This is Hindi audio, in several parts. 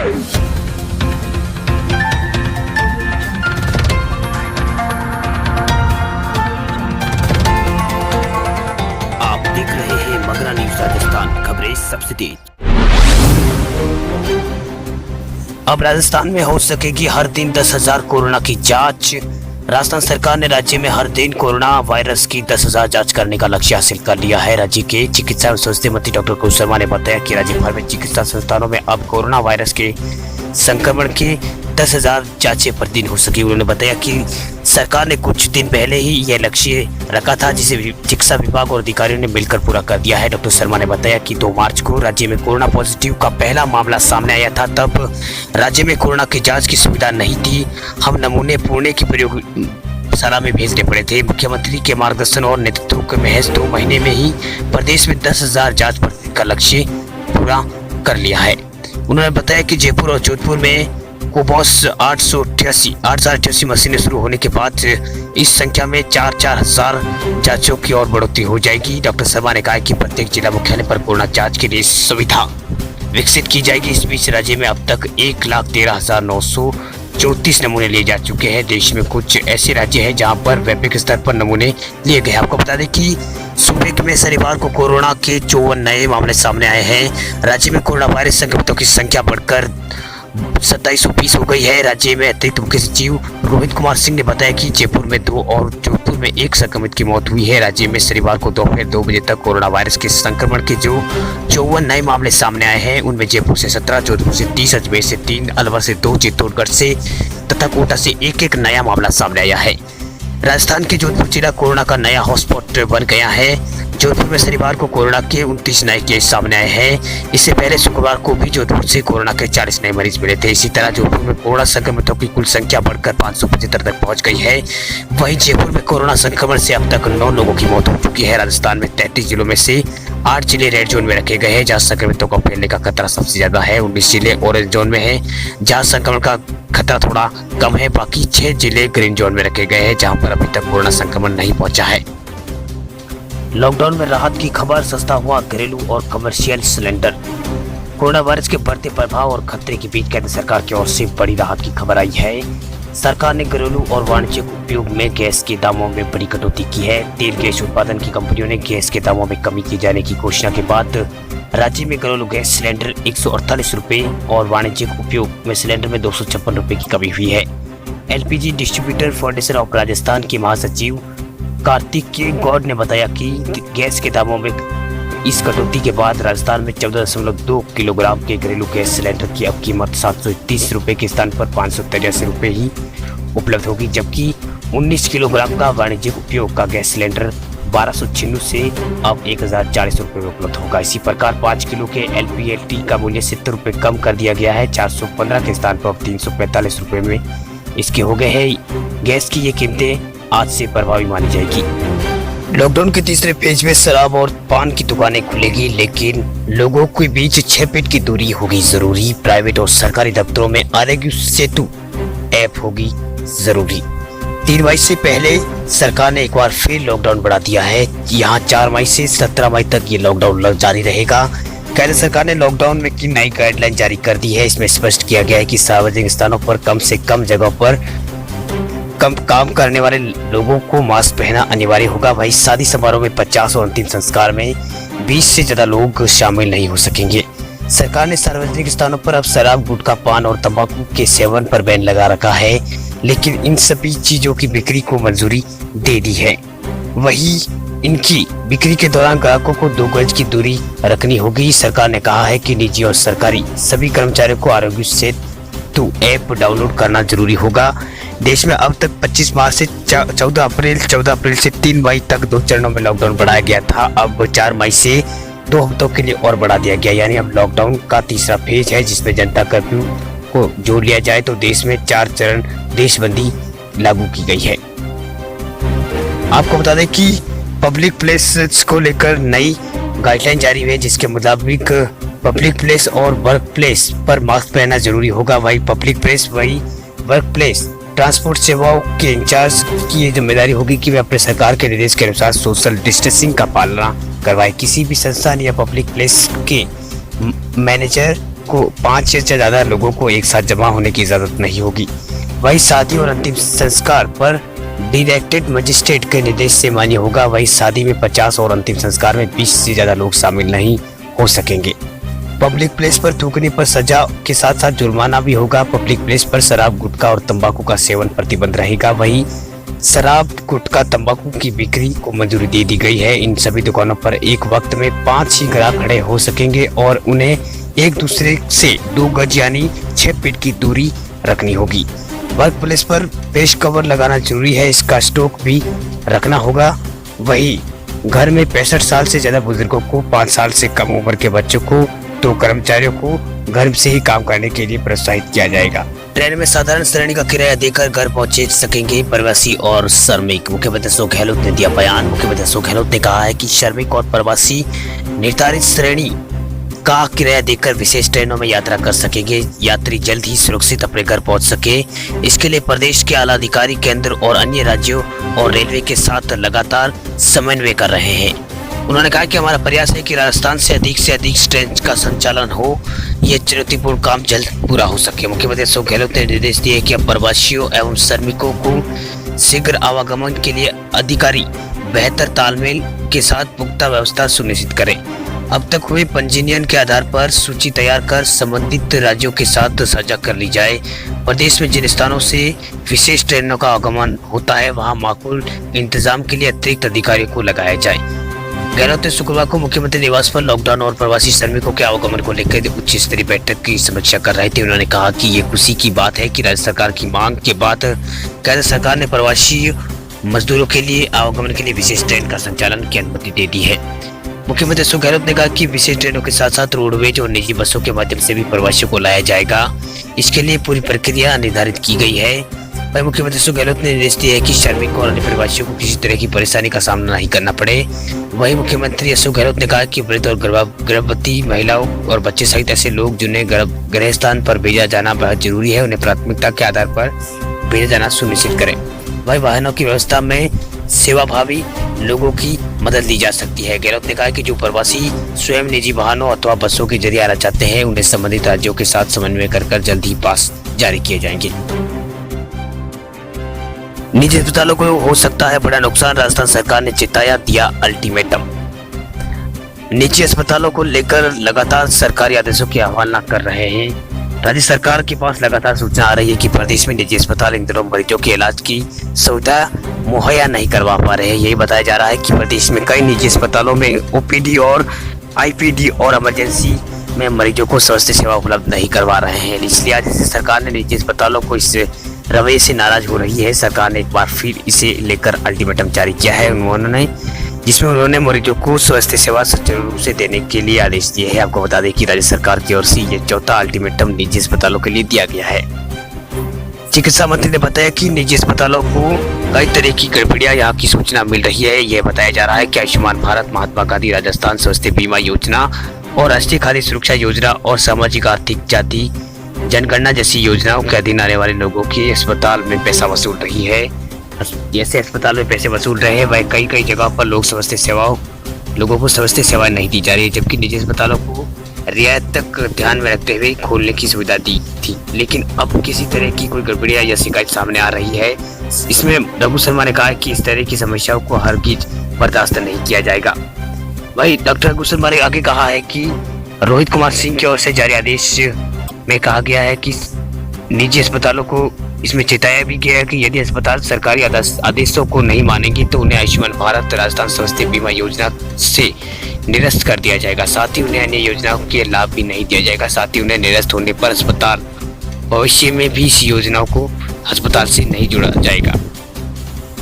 आप देख रहे हैं मगरा न्यूज राजस्थान, खबरें सबसे तेज। अब राजस्थान में हो सकेगी हर दिन 10,000 कोरोना की जांच। राजस्थान सरकार ने राज्य में हर दिन कोरोना वायरस की 10,000 जांच करने का लक्ष्य हासिल कर लिया है। राज्य के चिकित्सा एवं स्वास्थ्य मंत्री डॉक्टर कुश शर्मा ने बताया कि राज्य भर में चिकित्सा संस्थानों में अब कोरोना वायरस के संक्रमण के 10,000 जांचें प्रतिदिन हो सकी। उन्होंने बताया कि सरकार ने कुछ दिन पहले ही यह लक्ष्य रखा था, जिसे चिकित्सा विभाग और अधिकारियों ने मिलकर पूरा कर दिया है। डॉक्टर शर्मा ने बताया कि 2 मार्च को राज्य में कोरोना पॉजिटिव का पहला मामला सामने आया था। तब राज्य में कोरोना की जांच की सुविधा नहीं थी। हम नमूने पुणे की प्रयोगशाला में भेजने पड़े थे। मुख्यमंत्री के मार्गदर्शन और नेतृत्व के महज 2 महीने में ही प्रदेश में 10,000 जाँच प्रतिदिन का लक्ष्य पूरा कर लिया है। उन्होंने बताया कि जयपुर और जोधपुर में कोबॉस 888 मशीनें शुरू होने के बाद इस संख्या में 4,000 जांचों की और बढ़ोतरी हो जाएगी। डॉक्टर शर्मा ने कहा कि प्रत्येक जिला मुख्यालय पर कोरोना जांच के लिए सुविधा विकसित की जाएगी। इस बीच राज्य में अब तक 1,13,934 नमूने लिए जा चुके हैं। देश में कुछ ऐसे राज्य हैं जहां पर वैश्विक स्तर पर नमूने लिए गए। आपको बता दें कि सूबे में शनिवार को कोरोना के 54 नए मामले सामने आए हैं। राज्य में कोरोना वायरस संक्रमितों की संख्या बढ़कर 2720 हो गई है। राज्य में अतिरिक्त मुख्य सचिव रोहित कुमार सिंह ने बताया कि जयपुर में 2 और जोधपुर में 1 संक्रमित की मौत हुई है। राज्य में शनिवार को दोपहर 2 बजे तक कोरोना वायरस के संक्रमण के जो 54 नए मामले सामने आए हैं, उनमें जयपुर से 17, जोधपुर से 30, अजमेर से 3, अलवर से 2, चित्तौड़गढ़ से तथा कोटा से एक नया मामला सामने आया है। राजस्थान के जोधपुर जिला कोरोना का नया हॉटस्पॉट बन गया है। जोधपुर में शनिवार को कोरोना के 29 नए केस सामने आए हैं। इससे पहले शुक्रवार को भी जोधपुर से कोरोना के 40 नए मरीज मिले थे। इसी तरह जोधपुर में कोरोना संक्रमितों की कुल संख्या बढ़कर 575 तक पहुंच गई है। वहीं जयपुर में कोरोना संक्रमण से अब तक 9 लोगों की मौत हो चुकी है। राजस्थान में 33 जिलों में से 8 जिले रेड जोन में रखे गए हैं, जहाँ संक्रमितों को फैलने का खतरा सबसे ज्यादा है। 19 जिले ऑरेंज जोन में है, जहाँ संक्रमण का खतरा थोड़ा कम है। बाकी 6 जिले ग्रीन जोन में रखे गए हैं, जहाँ पर अभी तक कोरोना संक्रमण नहीं पहुंचा है। लॉकडाउन में राहत की खबर, सस्ता हुआ घरेलू और कमर्शियल सिलेंडर। कोरोना वायरस के बढ़ते प्रभाव और खतरे के बीच केंद्र सरकार की ओर से बड़ी राहत की खबर आई है। सरकार ने घरेलू और वाणिज्यिक उपयोग में गैस के दामों में बड़ी कटौती की है। तेल गैस उत्पादन की कंपनियों ने गैस के दामों में कमी किए जाने की घोषणा के बाद राज्य में घरेलू गैस सिलेंडर 148 रुपये और वाणिज्यिक उपयोग में सिलेंडर में 256 रुपये की कमी हुई है। LPG distributor federation of Rajasthan के महासचिव कार्तिक के गौड़ ने बताया कि गैस के दामों में इस कटौती के बाद राजस्थान में 14.2 किलोग्राम के घरेलू गैस सिलेंडर की अब कीमत 730 रुपये के स्थान पर 583 रुपये ही उपलब्ध होगी, जबकि 19 किलोग्राम का वाणिज्यिक उपयोग का गैस सिलेंडर 1296 से अब 1,040 रुपये में उपलब्ध होगा। इसी प्रकार 5 किलो के LPLT का मूल्य 70 रुपये कम कर दिया गया है। 415 के स्थान पर अब 345 रुपये में इसके हो गए हैं। गैस की ये कीमतें आज से प्रभावी मानी जाएगी। लॉकडाउन के तीसरे फेज में शराब और पान की दुकानें खुलेगी, लेकिन लोगों के बीच 6 फीट की दूरी होगी जरूरी। प्राइवेट और सरकारी दफ्तरों में आरोग्य सेतु ऐप होगी जरूरी। 3 मई से पहले सरकार ने एक बार फिर लॉकडाउन बढ़ा दिया है। यहाँ 4 मई से 17 मई तक ये लॉकडाउन जारी रहेगा। केंद्र सरकार ने लॉकडाउन में की नई गाइडलाइन जारी कर दी है। इसमें स्पष्ट किया गया है कि सार्वजनिक स्थानों पर कम से कम जगह पर कम काम करने वाले लोगों को मास्क पहनना अनिवार्य होगा। वहीं शादी समारोह में 50 और अंतिम संस्कार में 20 से ज्यादा लोग शामिल नहीं हो सकेंगे। सरकार ने सार्वजनिक स्थानों पर अब शराब, गुटखा, पान और तंबाकू के सेवन पर बैन लगा रखा है, लेकिन इन सभी चीजों की बिक्री को मंजूरी दे दी है। वहीं इनकी बिक्री के दौरान ग्राहकों को 2 गज की दूरी रखनी होगी। सरकार ने कहा है कि निजी और सरकारी सभी कर्मचारियों को आरोग्य सेतु ऐप डाउनलोड करना जरूरी होगा। देश में अब तक 25 मार्च से 14 अप्रैल से 3 मई तक 2 चरणों में लॉकडाउन बढ़ाया गया था। अब 4 मई से 2 हफ्तों के लिए और बढ़ा दिया गया, यानी अब लॉकडाउन का तीसरा फेज है, जिसमें जनता कर्फ्यू को जोड़ लिया जाए तो देश में 4 चरण देशबंदी लागू की गई है। आपको बता दें कि पब्लिक प्लेस को लेकर नई गाइडलाइन जारी हुई है, जिसके मुताबिक पब्लिक प्लेस और वर्क प्लेस पर मास्क पहनना जरूरी होगा। वही पब्लिक प्लेस वही वर्क प्लेस ट्रांसपोर्ट सेवाओं के इंचार्ज की ये जिम्मेदारी होगी कि वे अपने सरकार के निर्देश के अनुसार सोशल डिस्टेंसिंग का पालना करवाएं। किसी भी संस्थान या पब्लिक प्लेस के मैनेजर को 5 से ज्यादा लोगों को एक साथ जमा होने की इजाजत नहीं होगी। वही शादी और अंतिम संस्कार पर डायरेक्टेड मजिस्ट्रेट के निर्देश से मान्य होगा। वही शादी में 50 और अंतिम संस्कार में 20 से ज्यादा लोग शामिल नहीं हो सकेंगे। पब्लिक प्लेस पर थूकने पर सजा के साथ साथ जुर्माना भी होगा। पब्लिक प्लेस पर शराब, गुटखा और तंबाकू का सेवन प्रतिबंध रहेगा। वही शराब, गुटखा, तंबाकू की बिक्री को मंजूरी दे दी गई है। इन सभी दुकानों पर एक वक्त में 5 ही ग्राहक खड़े हो सकेंगे और उन्हें एक दूसरे से 2 गज यानी 6 फीट की दूरी रखनी होगी। वर्क प्लेस पर पेस्ट कवर लगाना जरूरी है, इसका स्टॉक भी रखना होगा। वही घर में 65 साल से ज्यादा बुजुर्गों को, 5 साल से कम उम्र के बच्चों को, तो कर्मचारियों को घर से ही काम करने के लिए प्रोत्साहित किया जाएगा। ट्रेन में साधारण श्रेणी का किराया देकर घर पहुंचे सकेंगे प्रवासी और श्रमिक। मुख्यमंत्री अशोक गहलोत ने दिया बयान। मुख्यमंत्री अशोक गहलोत ने कहा है कि श्रमिक और प्रवासी निर्धारित श्रेणी का किराया देकर विशेष ट्रेनों में यात्रा कर सकेंगे। यात्री जल्द ही सुरक्षित अपने घर पहुंच सके, इसके लिए प्रदेश के आला अधिकारी केंद्र और अन्य राज्यों और रेलवे के साथ लगातार समन्वय कर रहे हैं। उन्होंने कहा कि हमारा प्रयास है कि राजस्थान से अधिक ट्रेन का संचालन हो। यह चुनौतीपूर्ण काम जल्द पूरा हो सके। मुख्यमंत्री अशोक गहलोत ने निर्देश दिए कि अब प्रवासियों एवं श्रमिकों को शीघ्र आवागमन के लिए अधिकारी बेहतर तालमेल के साथ पुख्ता व्यवस्था सुनिश्चित करें। अब तक हुए पंजीयन के आधार पर सूची तैयार कर संबंधित राज्यों के साथ साझा कर ली जाए। प्रदेश में जिन स्थानों से विशेष ट्रेनों का आगमन होता है वहां माकूल इंतजाम के लिए अतिरिक्त अधिकारियों को लगाया जाए। गहलोत ने शुक्रवार को मुख्यमंत्री निवास पर लॉकडाउन और प्रवासी श्रमिकों के आवागमन को लेकर उच्च स्तरीय बैठक की समीक्षा कर रहे थे। उन्होंने कहा कि ये खुशी की बात है कि राज्य सरकार की मांग के बाद केंद्र सरकार ने प्रवासी मजदूरों के लिए आवागमन के लिए विशेष ट्रेन का संचालन की अनुमति दे दी है। मुख्यमंत्री अशोक गहलोत ने कहा कि विशेष ट्रेनों के साथ साथ रोडवेज और निजी बसों के माध्यम से भी प्रवासियों को लाया जाएगा। इसके लिए पूरी प्रक्रिया निर्धारित की गई है। वहीं मुख्यमंत्री अशोक गहलोत ने निर्देश दिया है कि श्रमिकों और अन्य प्रवासियों को किसी तरह की परेशानी का सामना नहीं करना पड़े। वहीं मुख्यमंत्री अशोक गहलोत ने कहा कि वृद्ध और गर्भवती महिलाओं और बच्चे सहित ऐसे लोग जिन्हें गृह स्थान पर भेजा जाना बहुत जरूरी है, उन्हें प्राथमिकता के आधार पर भेजा जाना सुनिश्चित करें। वहीं वाहनों की व्यवस्था में सेवाभावी लोगों की मदद ली जा सकती है। गहलोत ने कहा कि जो प्रवासी स्वयं निजी वाहनों अथवा बसों के जरिए आना चाहते हैं उन्हें संबंधित राज्यों के साथ समन्वय कर जल्द ही पास जारी किए जाएंगे। निजी अस्पतालों को हो सकता है बड़ा नुकसान, राजस्थान सरकार ने चेताया, दिया अल्टीमेटम। निजी अस्पतालों को लेकर लगातार सरकारी आदेशों की अवहेलना कर रहे हैं। राज्य सरकार के पास लगातार सूचना आ रही है कि प्रदेश में निजी अस्पताल इन दिनों मरीजों के इलाज की सुविधा मुहैया नहीं करवा पा रहे हैं। यही बताया जा रहा है कि प्रदेश में कई निजी अस्पतालों में ओपीडी और आईपीडी और इमरजेंसी में मरीजों को स्वास्थ्य सेवा उपलब्ध नहीं करवा रहे हैं। इसलिए आज सरकार ने निजी अस्पतालों को इस रवैये से नाराज हो रही है। सरकार ने एक बार फिर इसे लेकर अल्टीमेटम जारी किया है जिसमें उन्होंने मरीजों को स्वास्थ्य सेवा सुचारू रूप से देने के लिए आदेश दिए हैं। आपको बता दें कि राज्य सरकार की ओर से ये चौथा अल्टीमेटम निजी अस्पतालों के लिए दिया गया है। चिकित्सा मंत्री ने बताया कि निजी अस्पतालों को कई तरह की गड़बड़ियां यहाँ की सूचना मिल रही है। यह बताया जा रहा है कि आयुष्मान भारत, महात्मा गांधी राजस्थान स्वास्थ्य बीमा योजना और राष्ट्रीय खाद्य सुरक्षा योजना और सामाजिक आर्थिक जाति जनगणना जैसी योजनाओं के अधीन आने वाले लोगों की अस्पताल में पैसा वसूल रही है। जैसे अस्पताल में पैसे वसूल रहे हैं वह कई जगह पर लोगों को स्वास्थ्य सेवाएं नहीं दी जा रही है, जबकि निजी अस्पतालों को रियायत तक ध्यान में रखते हुए खोलने की सुविधा दी थी। लेकिन अब किसी तरह की कोई गड़बड़ियां या शिकायत सामने आ रही है। इसमें रघु शर्मा ने कहा कि इस तरह की समस्याओं को हरगिज बर्दाश्त नहीं किया जाएगा। वही डॉक्टर रघु शर्मा ने आगे कहा है कि रोहित कुमार सिंह की ओर से जारी आदेश में कहा गया है कि निजी अस्पतालों को इसमें चेताया भी गया है कि यदि अस्पताल सरकारी आदेशों को नहीं मानेंगे तो उन्हें आयुष्मान भारत राजस्थान स्वास्थ्य बीमा योजना से निरस्त कर दिया जाएगा। साथ ही उन्हें अन्य योजनाओं के लाभ भी नहीं दिया जाएगा। साथ ही उन्हें निरस्त होने पर अस्पताल भविष्य में भी इस योजनाओं को अस्पताल से नहीं जोड़ा जाएगा।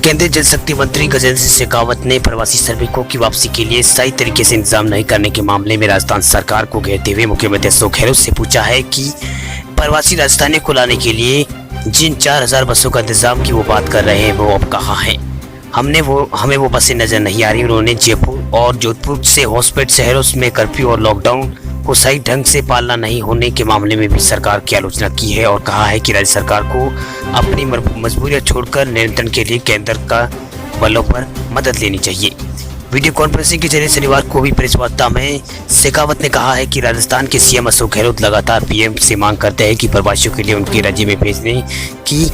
केंद्रीय जल शक्ति मंत्री गजेंद्र सिंह शेखावत ने प्रवासी श्रमिकों की वापसी के लिए सही तरीके से इंतजाम नहीं करने के मामले में राजस्थान सरकार को घेरते हुए मुख्यमंत्री अशोक गहलोत से पूछा है कि प्रवासी राजस्थानी को लाने के लिए जिन 4000 बसों का इंतजाम की वो बात कर रहे हैं वो अब कहाँ हैं। हमें वो बसें नजर नहीं आ रही। उन्होंने जयपुर और जोधपुर से हॉटस्पॉट शहरों में कर्फ्यू और लॉकडाउन को सही ढंग से पालना नहीं होने के मामले में भी सरकार की आलोचना की है और कहा है कि राज्य सरकार को अपनी मजबूरियां छोड़कर नियंत्रण के लिए केंद्र का बलों पर मदद लेनी चाहिए। वीडियो कॉन्फ्रेंसिंग के जरिए शनिवार को हुई प्रेस वार्ता में शेखावत ने कहा है कि राजस्थान के सीएम अशोक गहलोत लगातार पीएम से मांग करते हैं कि प्रवासियों के लिए उनके राज्य में भेजने की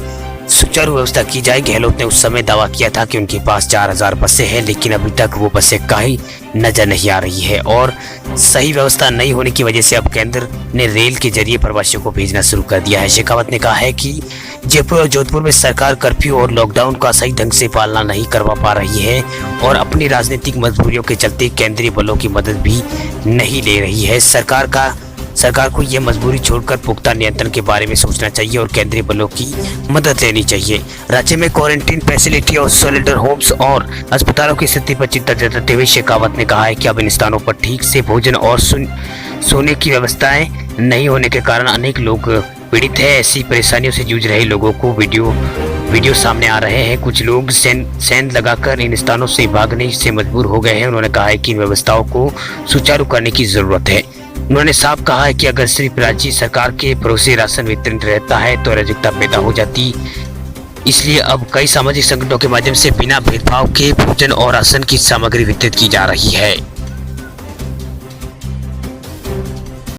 सुचारू व्यवस्था की जाए। गहलोत ने उस समय दावा किया था कि उनके पास 4000 बसें हैं, लेकिन अभी तक वो बसें कहीं नजर नहीं आ रही है और सही व्यवस्था नहीं होने की वजह से अब केंद्र ने रेल के जरिए प्रवासियों को भेजना शुरू कर दिया है। शेखावत ने कहा है कि जयपुर और जोधपुर में सरकार कर्फ्यू और लॉकडाउन का सही ढंग से पालना नहीं करवा पा रही है और अपनी राजनीतिक मजबूरियों के चलते केंद्रीय बलों की मदद भी नहीं ले रही है। सरकार को यह मजबूरी छोड़कर पुख्ता नियंत्रण के बारे में सोचना चाहिए और केंद्रीय बलों की मदद लेनी चाहिए। राज्य में क्वारंटीन फैसिलिटी और शेल्टर होम्स और अस्पतालों की स्थिति पर चिंता जताते हुए शेखावत ने कहा है कि अब इन स्थानों पर ठीक से भोजन और सोने की व्यवस्थाएं नहीं होने के कारण अनेक लोग पीड़ित है। ऐसी परेशानियों से जूझ रहे लोगों को वीडियो सामने आ रहे हैं। कुछ लोग सेंध लगाकर इन स्थानों से भागने से मजबूर हो गए हैं। उन्होंने कहा है कि इन व्यवस्थाओं को सुचारू करने की जरूरत है। उन्होंने साफ कहा है कि अगर सिर्फ राज्य सरकार के भरोसे राशन वितरण रहता है तो अराजकता पैदा हो जाती। इसलिए अब कई सामाजिक संगठनों के माध्यम से बिना भेदभाव के भोजन और राशन की सामग्री वितरित की जा रही है।